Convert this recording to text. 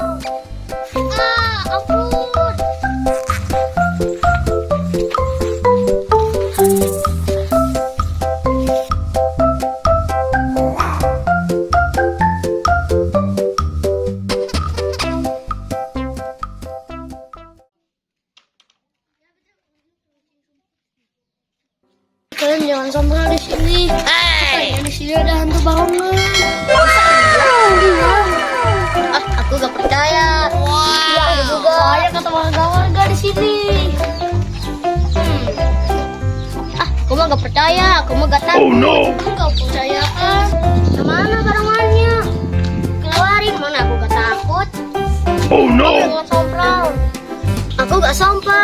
Ampun. Kalian jangan sombong di sini. Di sini ada hantu bangunan. Aku gak percaya. Iya, aku juga. Soalnya kata warga-warga di sini. Aku mah gak percaya. Aku mah gak takut. Oh no. Aku gak percaya kan? Kemana barang-barangnya? Keluarin, mana aku gak takut. Oh Aku no. gak sompral. Aku gak sompral.